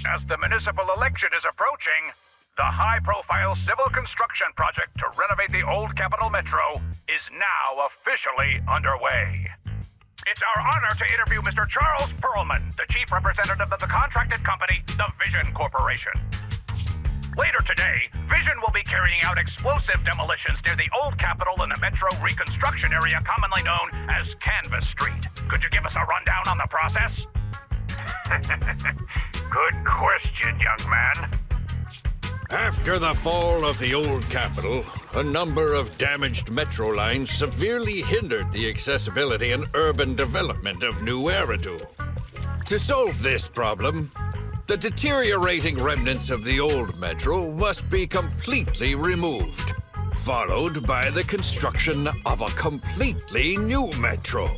As the municipal election is approaching, the high-profile civil construction project to renovate the old Capital Metro is now officially underway. It's our honor to interview Mr. Charles Perlman, the chief representative of the contracted company, the Vision Corporation. Later today, Vision will be carrying out explosive demolitions near the old Capitol in the Metro reconstruction area commonly known as Canvas Street. Could you give us a rundown on the process? Good question, young man. After the fall of the old Capitol, a number of damaged metro lines severely hindered the accessibility and urban development of New Eridu. To solve this problem, the deteriorating remnants of the old metro must be completely removed, followed by the construction of a completely new metro.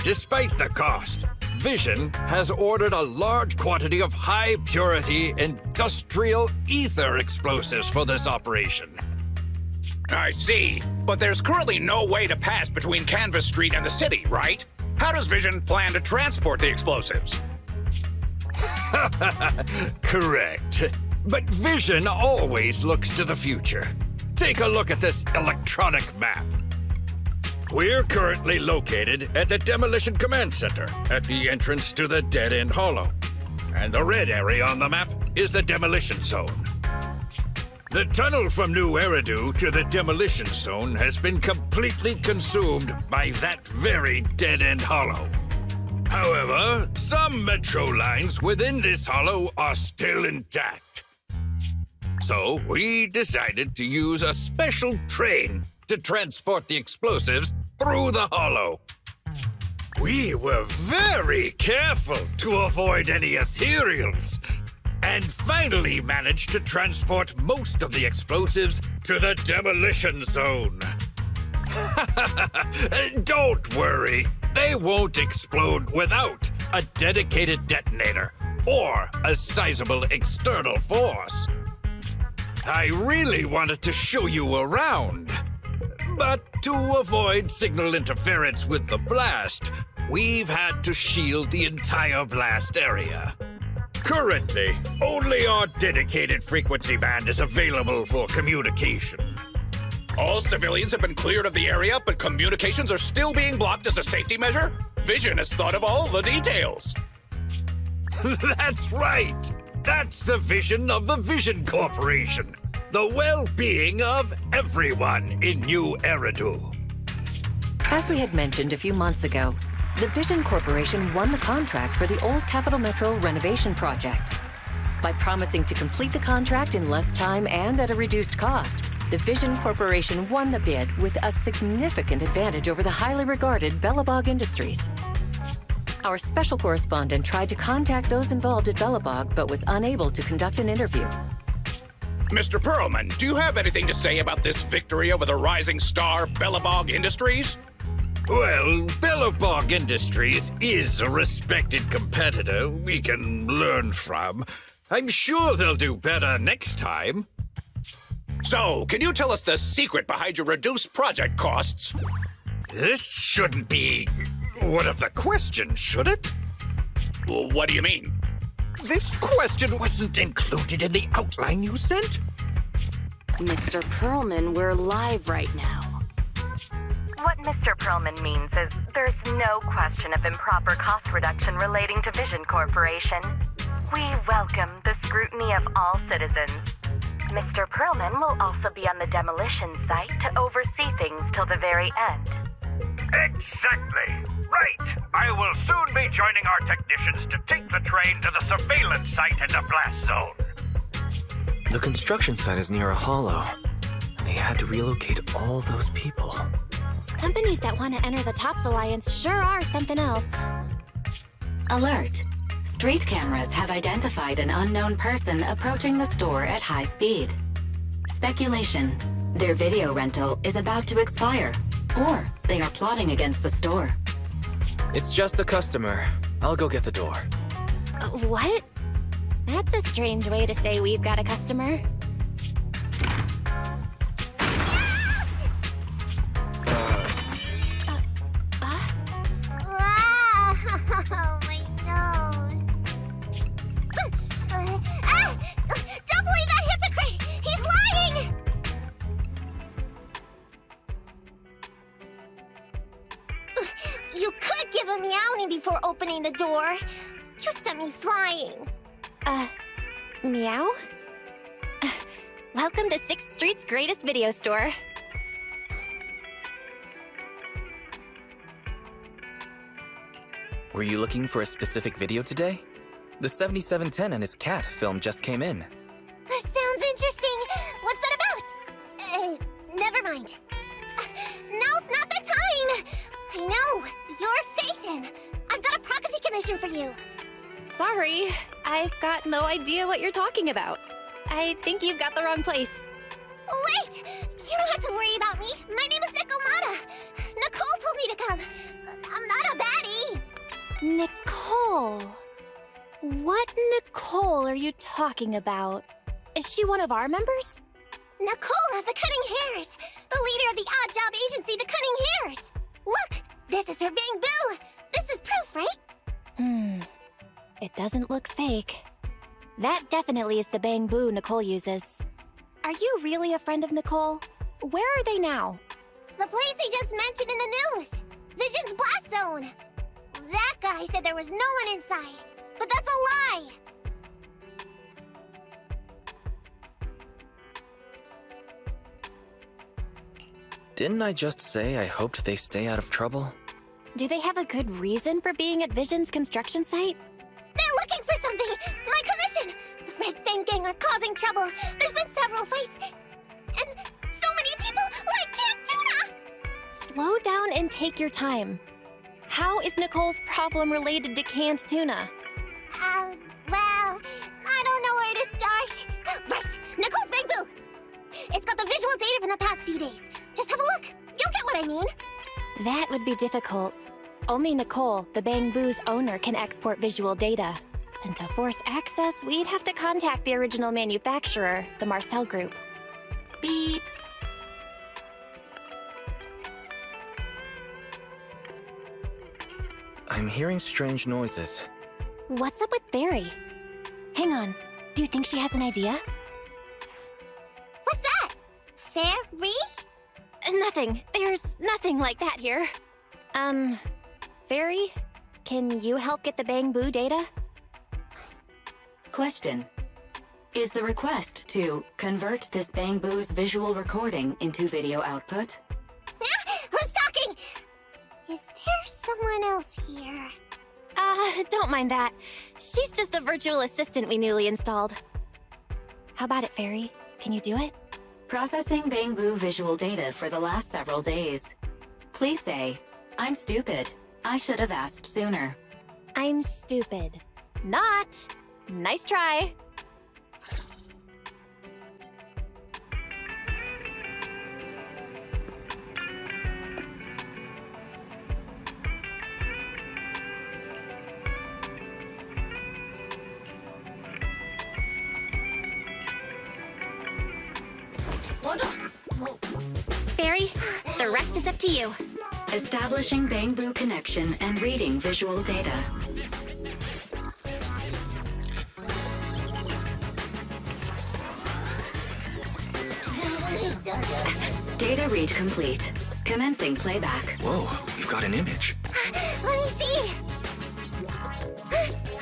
Despite the cost, Vision has ordered a large quantity of high-purity industrial ether explosives for this operation. I see. But there's currently no way to pass between Canvas Street and the city, right? How does Vision plan to transport the explosives? Correct. But Vision always looks to the future. Take a look at this electronic map. We're currently located at the Demolition Command Center at the entrance to the dead-end hollow. And the red area on the map is the Demolition Zone. The tunnel from New Eridu to the Demolition Zone has been completely consumed by that very dead-end hollow. However, some metro lines within this hollow are still intact. So we decided to use a special train to transport the explosives through the hollow. We were very careful to avoid any ethereals, and finally managed to transport most of the explosives to the Demolition Zone. Don't worry, they won't explode without a dedicated detonator or a sizable external force. I really wanted to show you around, but to avoid signal interference with the blast, we've had to shield the entire blast area. Currently, only our dedicated frequency band is available for communication. All civilians have been cleared of the area, but communications are still being blocked as a safety measure? Vision has thought of all the details. That's right! That's the vision of the Vision Corporation. The well-being of everyone in New Eridu. As we had mentioned a few months ago, the Vision Corporation won the contract for the old Capital Metro renovation project. By promising to complete the contract in less time and at a reduced cost, the Vision Corporation won the bid with a significant advantage over the highly regarded Bellabog Industries. Our special correspondent tried to contact those involved at Bellabog, but was unable to conduct an interview. Mr. Perlman, do you have anything to say about this victory over the rising star Bellabog Industries? Well, Bellabog Industries is a respected competitor we can learn from. I'm sure they'll do better next time. So, can you tell us the secret behind your reduced project costs? This shouldn't be one of the questions, should it? What do you mean? This question wasn't included in the outline you sent? Mr. Perlman, we're live right now. What Mr. Perlman means is there's no question of improper cost reduction relating to Vision Corporation. We welcome the scrutiny of all citizens. Mr. Perlman will also be on the demolition site to oversee things till the very end. Exactly. Right. I will soon be joining our technicians to take the train to the surveillance site in the blast zone. The construction site is near a hollow. They had to relocate all those people. Companies that want to enter the TOPS Alliance sure are something else. Alert! Street cameras have identified an unknown person approaching the store at high speed. Speculation: their video rental is about to expire, or they are plotting against the store. It's just a customer. I'll go get the door. What? That's a strange way to say we've got a customer. Oh, my nose. before opening the door. You sent me flying. Meow? Welcome to 6th Street's greatest video store. Were you looking for a specific video today? The 7710 and his cat film just came in. Sounds interesting. What's that about? Never mind. Now's not the time. I know. You're Faithin. I've got a prophecy commission for you. Sorry, I've got no idea what you're talking about. I think you've got the wrong place. Wait! You don't have to worry about me. My name is Nicole. Nicole told me to come. I'm not a baddie. Nicole. What Nicole are you talking about? Is she one of our members? Nicole of the Cunning Hairs, the leader of the odd job agency, the Cunning Hairs. Look, this is her bamboo. This is proof, right? It doesn't look fake. That definitely is the bamboo Nicole uses. Are you really a friend of Nicole? Where are they now? The place he just mentioned in the news. Vision's blast zone. That guy said there was no one inside, but that's a lie. Didn't I just say I hoped they stay out of trouble? Do they have a good reason for being at Vision's construction site? They're looking for something! My commission! The Red Fang Gang are causing trouble. There's been several fights. And so many people like Camp Tuna! Slow down and take your time. How is Nicole's problem related to canned tuna? Well, I don't know where to start. Right, Nicole's bamboo! It's got the visual data from the past few days. Just have a look. You'll get what I mean. That would be difficult. Only Nicole, the bamboo's owner, can export visual data. And to force access, we'd have to contact the original manufacturer, the Marcel Group. Beep. I'm hearing strange noises. What's up with Barry? Hang on. Do you think she has an idea? What's that? Fairy? Nothing. There's nothing like that here. Fairy? Can you help get the bamboo data? Question. Is the request to convert this bamboo's visual recording into video output? Who's talking? Is there someone else here? Don't mind that. She's just a virtual assistant we newly installed. How about it, Fairy? Can you do it? Processing bamboo visual data for the last several days. Please say, I'm stupid. I should have asked sooner. I'm stupid. Not. Nice try. Fairy, the rest is up to you. Establishing bamboo connection and reading visual data. Data read complete. Commencing playback. Whoa, we've got an image. Let me see.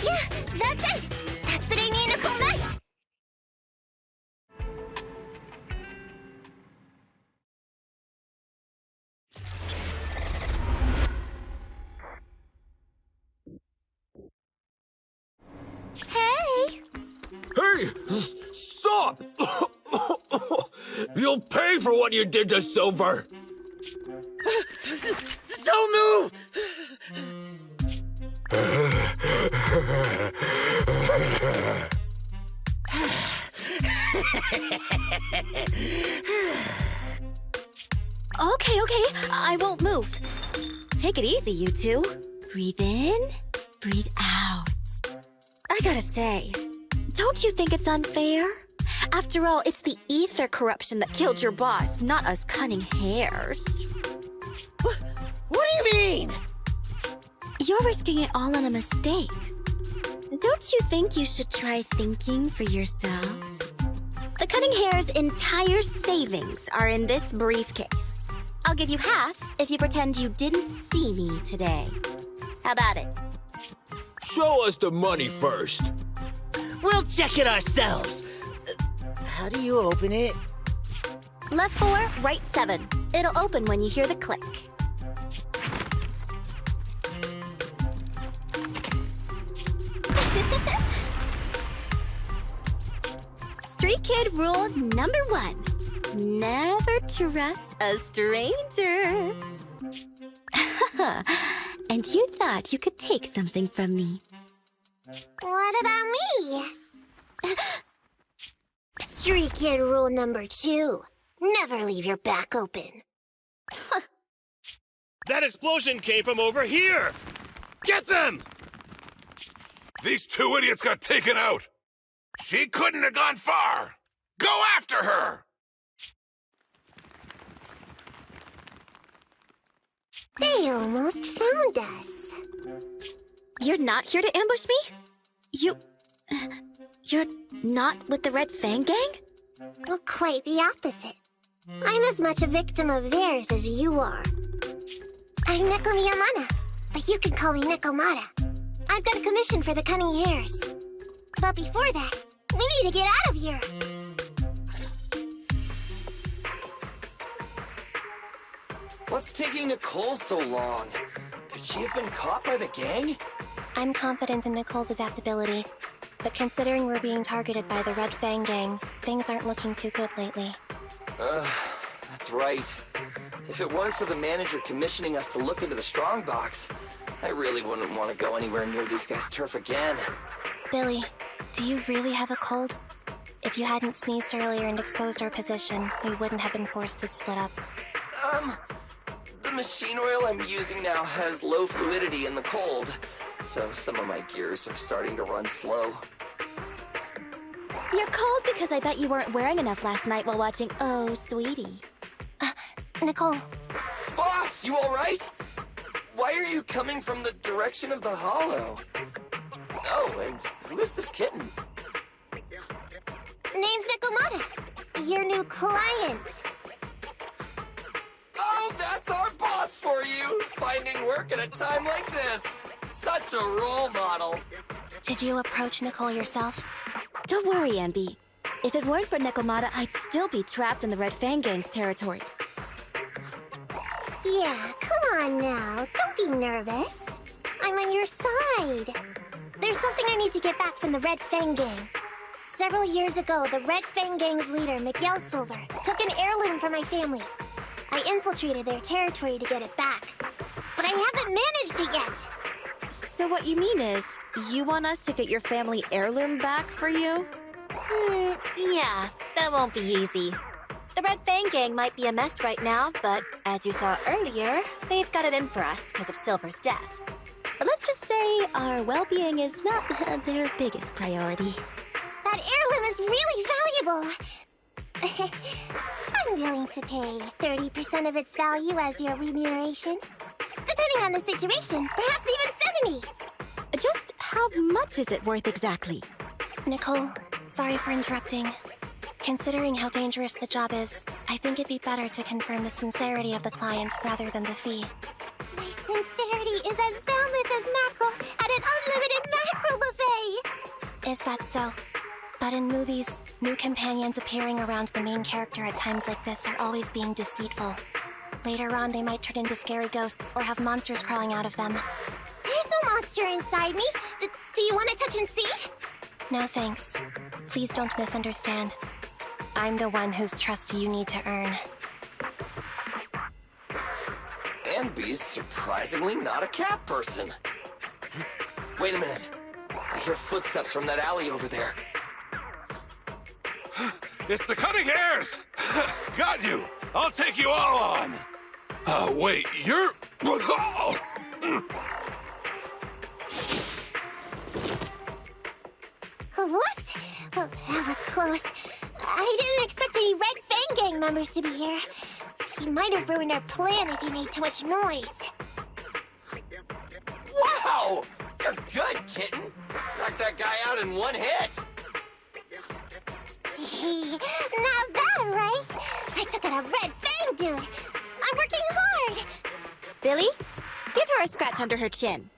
Yeah, that's it. That's the day me and Nicole met. Hey! Hey! Stop! You'll pay for what you did to Silver! Don't move! Okay, I won't move. Take it easy, you two. Breathe in, breathe out. I gotta say, don't you think it's unfair? After all, it's the ether corruption that killed your boss, not us cunning hairs. What do you mean? You're risking it all on a mistake. Don't you think you should try thinking for yourselves? The Cunning Hair's entire savings are in this briefcase. I'll give you half if you pretend you didn't see me today. How about it? Show us the money first. We'll check it ourselves. How do you open it? Left 4, right 7. It'll open when you hear the click. Street kid rule number 1. Never trust a stranger. And you thought you could take something from me. What about me? Street kid rule number 2. Never leave your back open. That explosion came from over here! Get them! These 2 idiots got taken out. She couldn't have gone far. Go after her! They almost found us. You're not here to ambush me? You're not with the Red Fang Gang? Well, quite the opposite. I'm as much a victim of theirs as you are. I'm Neko Miyamana, but you can call me Nekomata. I've got a commission for the cunning hairs. But before that, we need to get out of here. What's taking Nicole so long? Could she have been caught by the gang? I'm confident in Nicole's adaptability, but considering we're being targeted by the Red Fang Gang, things aren't looking too good lately. That's right. If it weren't for the manager commissioning us to look into the strongbox, I really wouldn't want to go anywhere near these guys' turf again. Billy, do you really have a cold? If you hadn't sneezed earlier and exposed our position, we wouldn't have been forced to split up. The machine oil I'm using now has low fluidity in the cold, so some of my gears are starting to run slow. You're cold because I bet you weren't wearing enough last night while watching Oh, Sweetie. Nicole. Boss, you alright? Why are you coming from the direction of the hollow? Oh, and who is this kitten? Name's Nekomata, your new client. Oh, that's our boss for you! Finding work at a time like this! Such a role model! Did you approach Nicole yourself? Don't worry, Anby. If it weren't for Nekomata, I'd still be trapped in the Red Fang Gang's territory. Yeah, come on now. Don't be nervous. I'm on your side. There's something I need to get back from the Red Fang Gang. Several years ago, the Red Fang Gang's leader, Miguel Silver, took an heirloom from my family. I infiltrated their territory to get it back. But I haven't managed it yet. So what you mean is, you want us to get your family heirloom back for you? Yeah, that won't be easy. The Red Fang Gang might be a mess right now, but as you saw earlier, they've got it in for us because of Silver's death. But let's just say our well-being is not their biggest priority. That heirloom is really valuable. I'm willing to pay 30% of its value as your remuneration. Depending on the situation, perhaps even 70. Just how much is it worth exactly? Nicole, sorry for interrupting. Considering how dangerous the job is, I think it'd be better to confirm the sincerity of the client rather than the fee. My sincerity is as boundless as mackerel at an unlimited mackerel buffet! Is that so? But in movies, new companions appearing around the main character at times like this are always being deceitful. Later on, they might turn into scary ghosts or have monsters crawling out of them. There's no monster inside me. Do you want to touch and see? No thanks. Please don't misunderstand. I'm the one whose trust you need to earn. Anby's surprisingly not a cat person. Wait a minute. I hear footsteps from that alley over there. It's the cunning hairs! Got you! I'll take you all on! Wait, you're... Whoops! Well, that was close. I didn't expect any Red Fang Gang members to be here. He might have ruined our plan if he made too much noise. Wow! You're good, kitten. Knocked that guy out in one hit. Not bad, right? I took out a Red Fang dude. I'm working hard. Billy, give her a scratch under her chin.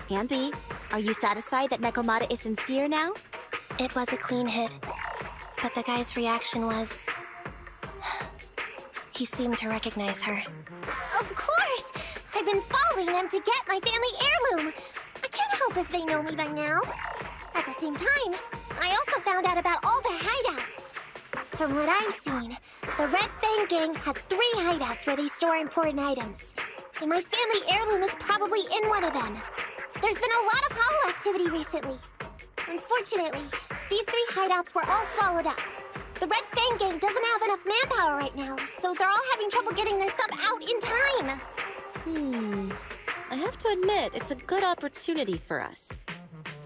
Anby, Are you satisfied that Nekomata is sincere now? It was a clean hit, but the guy's reaction was... He seemed to recognize her. Of course! I've been following them to get my family heirloom. I can't help if they know me by now. At the same time, I also found out about all their hideouts. From what I've seen, the Red Fang Gang has 3 hideouts where they store important items. And my family heirloom is probably in one of them. There's been a lot of hollow activity recently. Unfortunately, these 3 hideouts were all swallowed up. The Red Fang Gang doesn't have enough manpower right now, so they're all having trouble getting their stuff out in time. I have to admit, it's a good opportunity for us.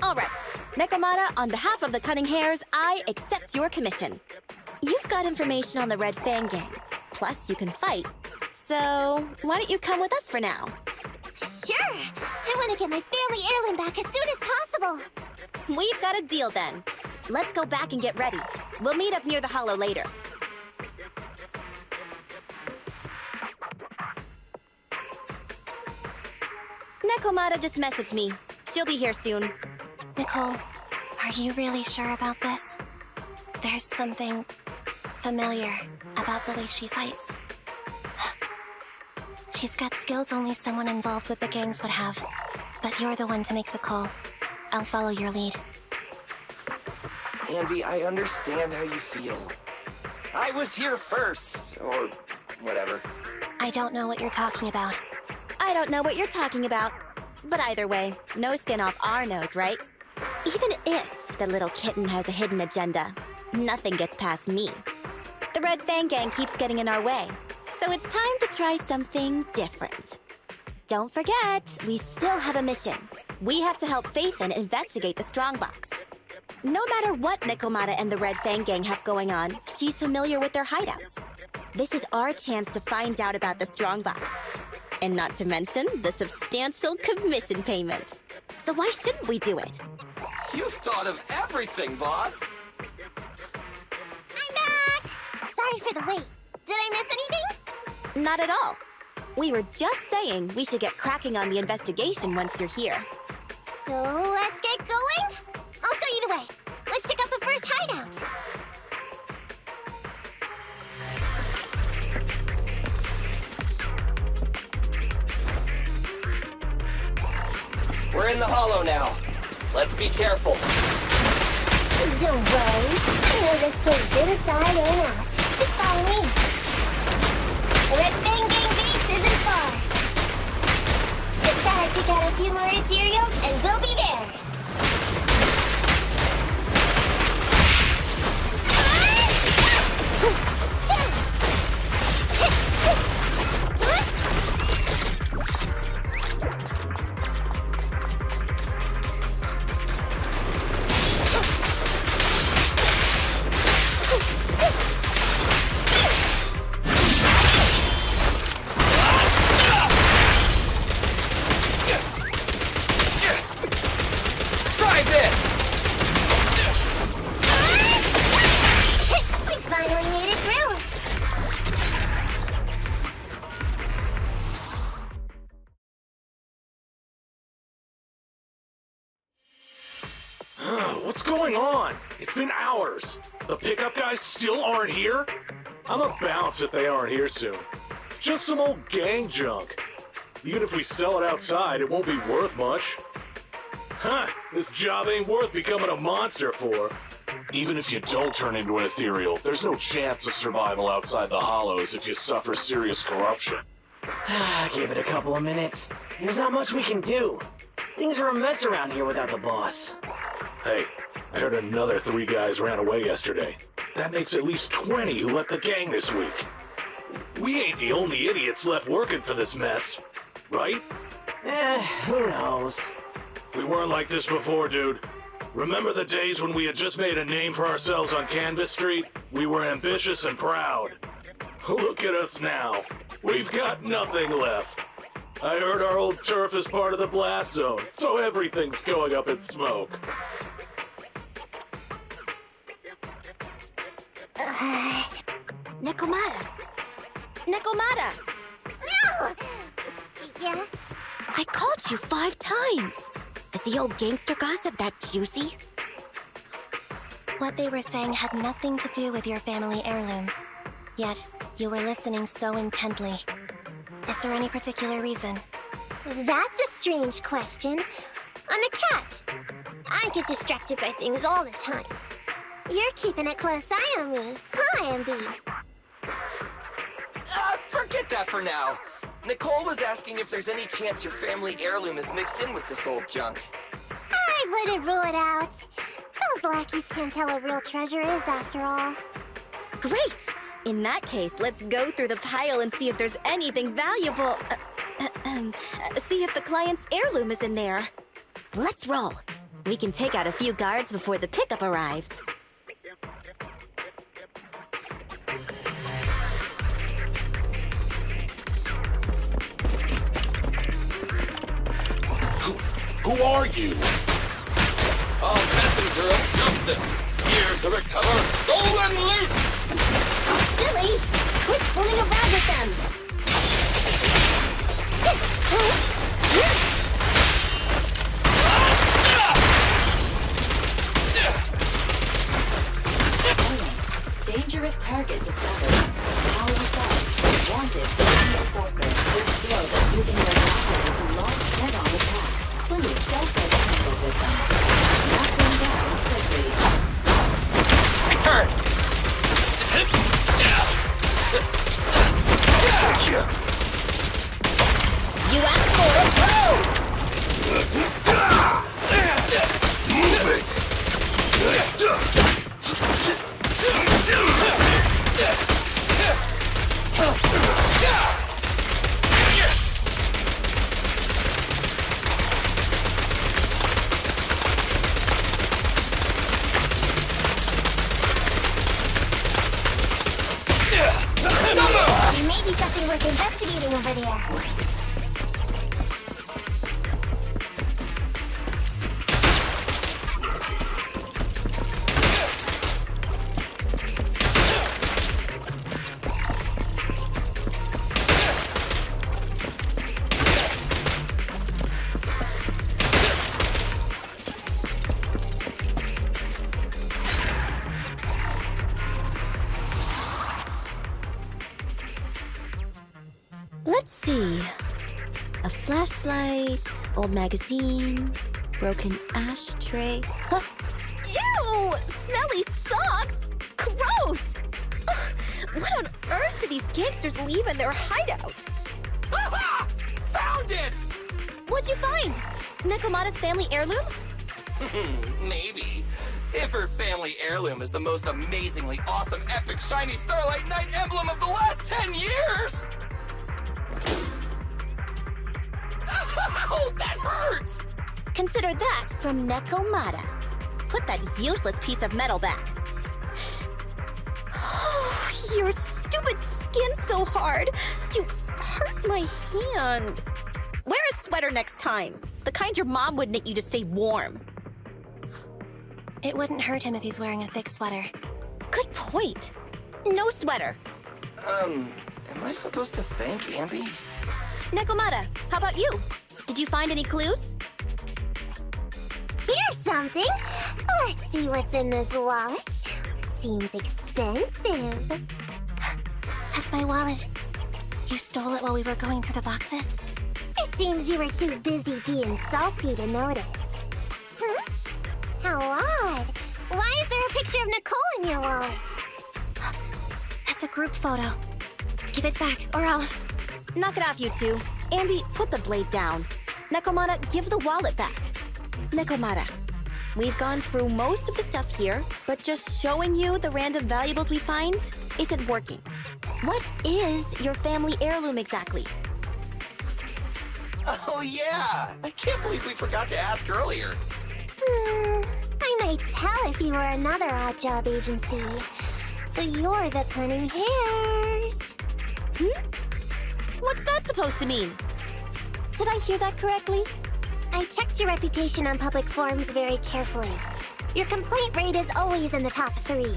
All right, Nekomata, on behalf of the Cunning Hares, I accept your commission. You've got information on the Red Fang Gang, plus you can fight. So, why don't you come with us for now? Sure! I want to get my family heirloom back as soon as possible! We've got a deal then. Let's go back and get ready. We'll meet up near the hollow later. Nekomata just messaged me. She'll be here soon. Nicole, are you really sure about this? There's something familiar about the way she fights. She's got skills only someone involved with the gangs would have. But you're the one to make the call. I'll follow your lead. Andy, I understand how you feel. I was here first, or whatever. I don't know what you're talking about. I don't know what you're talking about. But either way, no skin off our nose, right? Even if the little kitten has a hidden agenda, nothing gets past me. The Red Fang Gang keeps getting in our way, so it's time to try something different. Don't forget, we still have a mission. We have to help Faithin investigate the strongbox. No matter what Nekomata and the Red Fang Gang have going on, she's familiar with their hideouts. This is our chance to find out about the strongbox. And not to mention the substantial commission payment. So why shouldn't we do it? You've thought of everything, boss! I'm back! Sorry for the wait. Did I miss anything? Not at all. We were just saying we should get cracking on the investigation once you're here. So let's get going? I'll show you the way. Let's check out the first hideout. We're in the hollow now. Let's be careful. Don't worry. I know this place inside and out. Just follow me. The Red Fang Gang base isn't far. Just gotta take out a few more ethereals and we'll be there. What's going on? It's been hours. The pickup guys still aren't here? I'ma bounce if they aren't here soon. It's just some old gang junk. Even if we sell it outside, it won't be worth much. Huh, this job ain't worth becoming a monster for. Even if you don't turn into an ethereal, there's no chance of survival outside the hollows if you suffer serious corruption. Give it a couple of minutes. There's not much we can do. Things are a mess around here without the boss. Hey, I heard another 3 guys ran away yesterday. That makes at least 20 who left the gang this week. We ain't the only idiots left working for this mess, right? Who knows? We weren't like this before, dude. Remember the days when we had just made a name for ourselves on Canvas Street? We were ambitious and proud. Look at us now. We've got nothing left. I heard our old turf is part of the blast zone, so everything's going up in smoke. Nekomata! Nekomata! No! Yeah? I called you 5 times. Is the old gangster gossip that juicy? What they were saying had nothing to do with your family heirloom. Yet, you were listening so intently. Is there any particular reason? That's a strange question. I'm a cat. I get distracted by things all the time. You're keeping a close eye on me, huh, Ambi? Forget that for now. Nicole was asking if there's any chance your family heirloom is mixed in with this old junk. I wouldn't rule it out. Those lackeys can't tell what real treasure is, after all. Great! In that case, let's go through the pile and see if there's anything valuable. See if the client's heirloom is in there. Let's roll. We can take out a few guards before the pickup arrives. Who are you? A messenger of justice, here to recover stolen loot! Billy, quit fooling around with them! Dangerous target discovered. All inside. Wanted enemy enforcers with skills using their weapon to launch head-on attacks. Please don't get tangled with them. Knock them down quickly. Return! You asked for it! Move it! There may be something worth investigating over there. Let's see. A flashlight, old magazine, broken ashtray. Huh? Ew! Smelly socks! Gross! Ugh, what on earth do these gangsters leave in their hideout? Found it! What'd you find? Nekomata's family heirloom? Maybe. If her family heirloom is the most amazingly awesome, epic, shiny Starlight Knight emblem of the last 10 years! Oh, that hurt! Consider that from Nekomata. Put that useless piece of metal back. Your stupid skin's so hard. You hurt my hand. Wear a sweater next time. The kind your mom would knit you to stay warm. It wouldn't hurt him if he's wearing a thick sweater. Good point. No sweater. Am I supposed to thank Ambi? Nekomata, how about you? Did you find any clues? Here's something. Let's see what's in this wallet. Seems expensive. That's my wallet. You stole it while we were going through the boxes? It seems you were too busy being salty to notice. Huh? How odd. Why is there a picture of Nicole in your wallet? That's a group photo. Give it back, or I'll... Knock it off, you two. Ambi, put the blade down. Nekomata, give the wallet back. Nekomata, we've gone through most of the stuff here, but just showing you the random valuables we find isn't working. What is your family heirloom exactly? Oh yeah! I can't believe we forgot to ask earlier. I might tell if you were another odd job agency. But you're the cunning hairs. What's that supposed to mean? Did I hear that correctly? I checked your reputation on public forums very carefully. Your complaint rate is always in the top 3.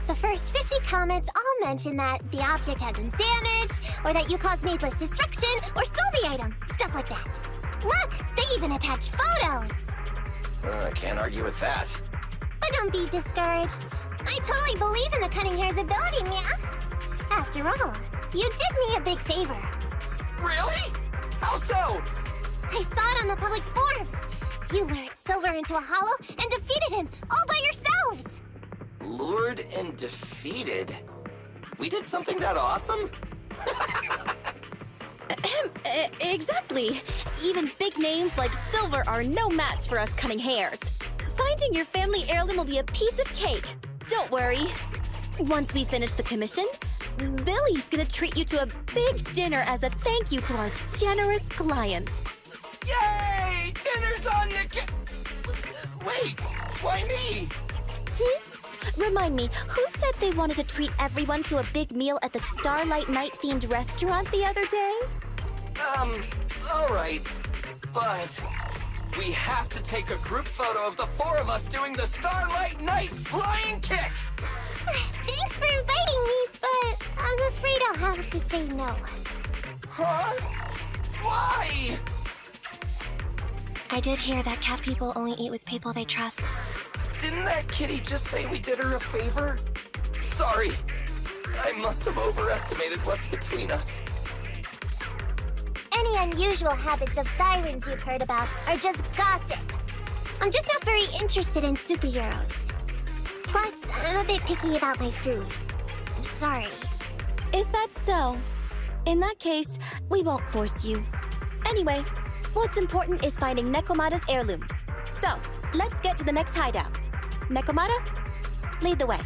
The first 50 comments all mention that the object had been damaged, or that you caused needless destruction, or stole the item. Stuff like that. Look, they even attach photos! I can't argue with that. But don't be discouraged. I totally believe in the cunning hair's ability, Mia. After all, you did me a big favor. Really? How so? I saw it on the public forums. You lured Silver into a hollow and defeated him all by yourselves! Lured and defeated? We did something that awesome? Exactly. Even big names like Silver are no match for us cunning hares. Finding your family heirloom will be a piece of cake. Don't worry. Once we finish the commission, Billy's gonna treat you to a big dinner as a thank you to our generous client. Yay! Dinner's on the wait, why me? Remind me, who said they wanted to treat everyone to a big meal at the Starlight Night-themed restaurant the other day? Alright. But we have to take a group photo of the four of us doing the Starlight Night flying kick! Thanks for inviting me, but I'm afraid I'll have to say no. Huh? Why? I did hear that cat people only eat with people they trust. Didn't that kitty just say we did her a favor? Sorry. I must have overestimated what's between us. Any unusual habits of Thyron's you've heard about are just gossip. I'm just not very interested in superheroes. Plus, I'm a bit picky about my food. I'm sorry. Is that so? In that case, we won't force you. Anyway, what's important is finding Nekomata's heirloom. So, let's get to the next hideout. Nekomata, lead the way.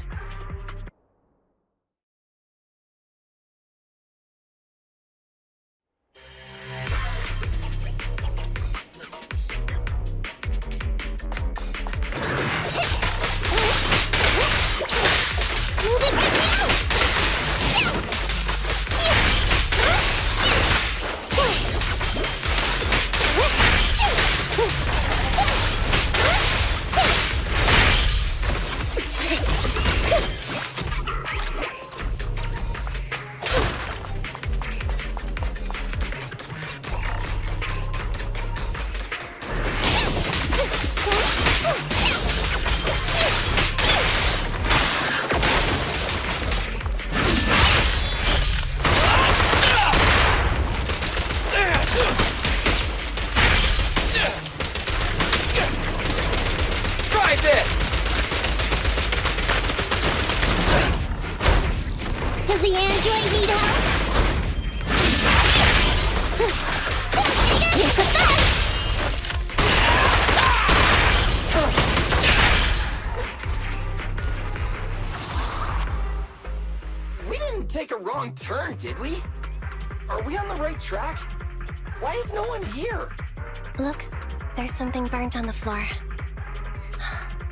Does the android need help? We didn't take a wrong turn, did we? Are we on the right track? Why is no one here? Look, there's something burnt on the floor.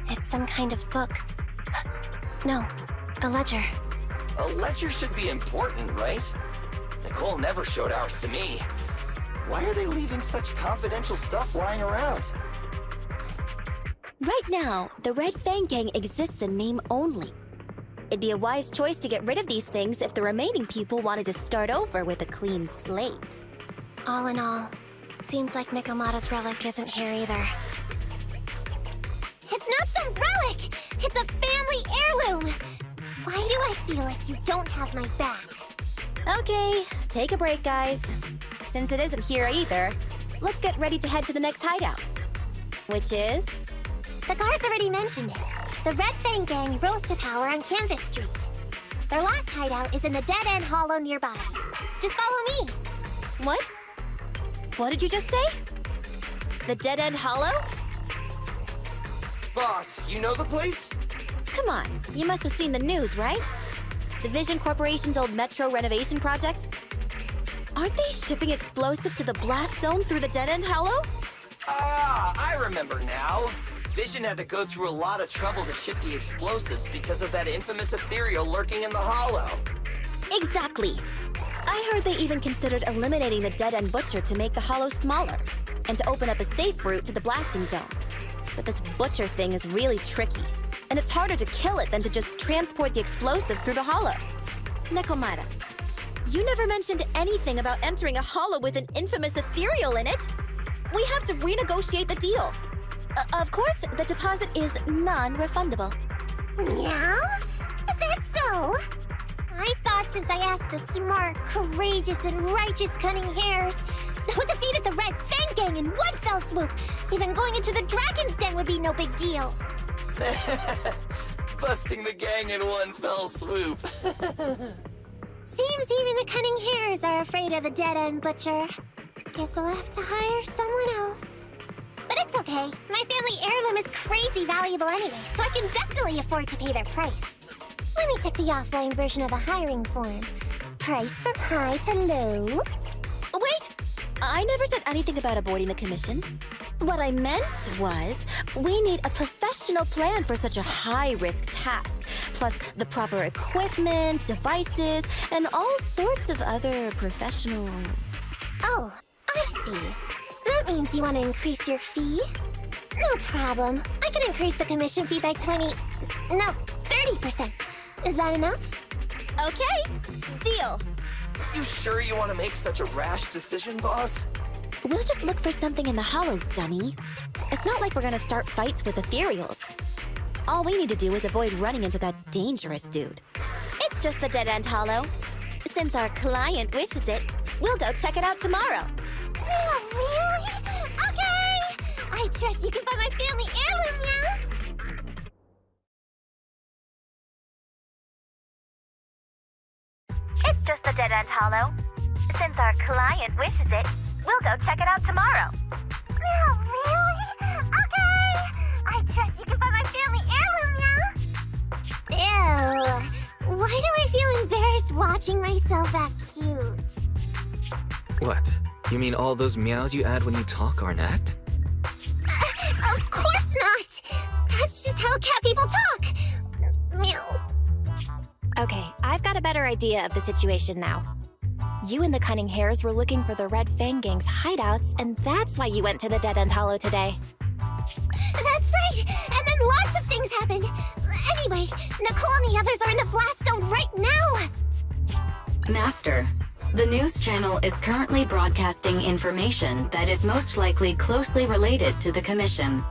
It's some kind of book. No, a ledger. A ledger should be important, right? Nicole never showed ours to me. Why are they leaving such confidential stuff lying around? Right now, the Red Fang Gang exists in name only. It'd be a wise choice to get rid of these things if the remaining people wanted to start over with a clean slate. All in all, seems like Nekomata's relic isn't here either. It's not some relic! It's a family heirloom! Why do I feel like you don't have my back? Okay, take a break, guys. Since it isn't here either, let's get ready to head to the next hideout. Which is? The guards already mentioned it. The Red Fang Gang rose to power on Canvas Street. Their last hideout is in the dead-end hollow nearby. Just follow me. What? What did you just say? The dead-end hollow? Boss, you know the place? Come on, you must have seen the news, right? The Vision Corporation's old metro renovation project? Aren't they shipping explosives to the blast zone through the dead-end hollow? Ah, I remember now. Vision had to go through a lot of trouble to ship the explosives because of that infamous ethereal lurking in the hollow. Exactly. I heard they even considered eliminating the dead-end butcher to make the hollow smaller, and to open up a safe route to the blasting zone. But this butcher thing is really tricky, and it's harder to kill it than to just transport the explosives through the hollow. Nekomata, you never mentioned anything about entering a hollow with an infamous ethereal in it. we have to renegotiate the deal. Of course, the deposit is non-refundable. Meow? Is that so? I thought since I asked the smart, courageous, and righteous Cunning Hares, who defeated the Red Fang Gang in one fell swoop, even going into the Dragon's Den would be no big deal. Busting the gang in one fell swoop. Seems even the Cunning Hares are afraid of the Dead-End Butcher. Guess I'll have to hire someone else. But it's okay. My family heirloom is crazy valuable anyway, so I can definitely afford to pay their price. Let me check the offline version of the hiring form. Price from high to low. Wait! I never said anything about avoiding the commission. What I meant was, we need a professional plan for such a high-risk task, plus the proper equipment, devices, and all sorts of other professional... Oh, I see. That means you want to increase your fee? No problem. I can increase the commission fee by 30%. Is that enough? Okay, deal. You sure you want to make such a rash decision, boss? We'll just look for something in the hollow, dummy. It's not like we're gonna start fights with ethereals. All we need to do is avoid running into that dangerous dude. It's just the dead-end hollow. Since our client wishes it, we'll go check it out tomorrow. Oh, really? Okay! I trust you can find my family heirloom, yeah? It's just a dead-end hollow. Since our client wishes it, we'll go check it out tomorrow. Oh, really? Okay! I trust you can find my family heirloom, yeah? Ew. Why do I feel embarrassed watching myself act cute? What? You mean all those meows you add when you talk are an act? Of course not! That's just how cat people talk! Meow. Okay, I've got a better idea of the situation now. You and the Cunning Hares were looking for the Red Fang Gang's hideouts, and that's why you went to the Dead-End Hollow today. That's right! And then lots of things happened! Anyway, Nicole and the others are in the blast zone right now! Master, the news channel is currently broadcasting information that is most likely closely related to the commission.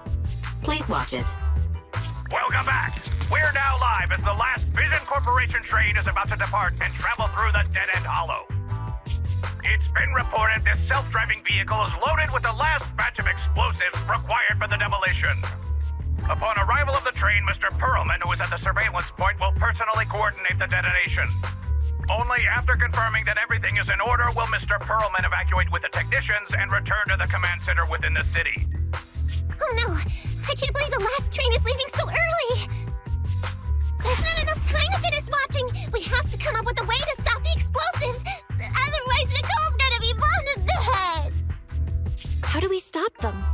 Please watch it. Welcome back. We're now live as the last Vision Corporation train is about to depart and travel through the Dead-End Hollow. It's been reported this self-driving vehicle is loaded with the last batch of explosives required for the demolition. Upon arrival of the train, Mr. Perlman, who is at the surveillance point, will personally coordinate the detonation. Only after confirming that everything is in order will Mr. Perlman evacuate with the technicians and return to the command center within the city. Oh no! I can't believe the last train is leaving so early! There's not enough time to finish watching! We have to come up with a way to stop the explosives! Otherwise, Nicole's gonna be blown to bits! How do we stop them?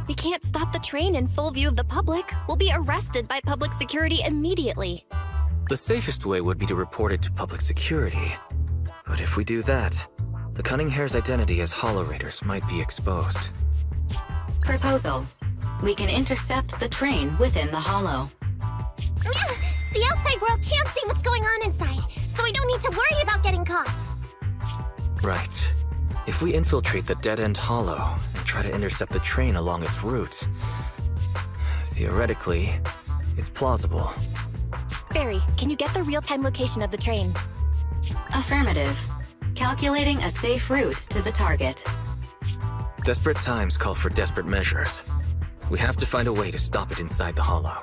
We can't stop the train in full view of the public. We'll be arrested by public security immediately. The safest way would be to report it to public security. But if we do that, the Cunning Hare's identity as Hollow Raiders might be exposed. Proposal. We can intercept the train within the hollow. The outside world can't see what's going on inside, so we don't need to worry about getting caught. Right. If we infiltrate the dead-end hollow and try to intercept the train along its route, theoretically, it's plausible. Barry, can you get the real-time location of the train? Affirmative. Calculating a safe route to the target. Desperate times call for desperate measures. We have to find a way to stop it inside the hollow.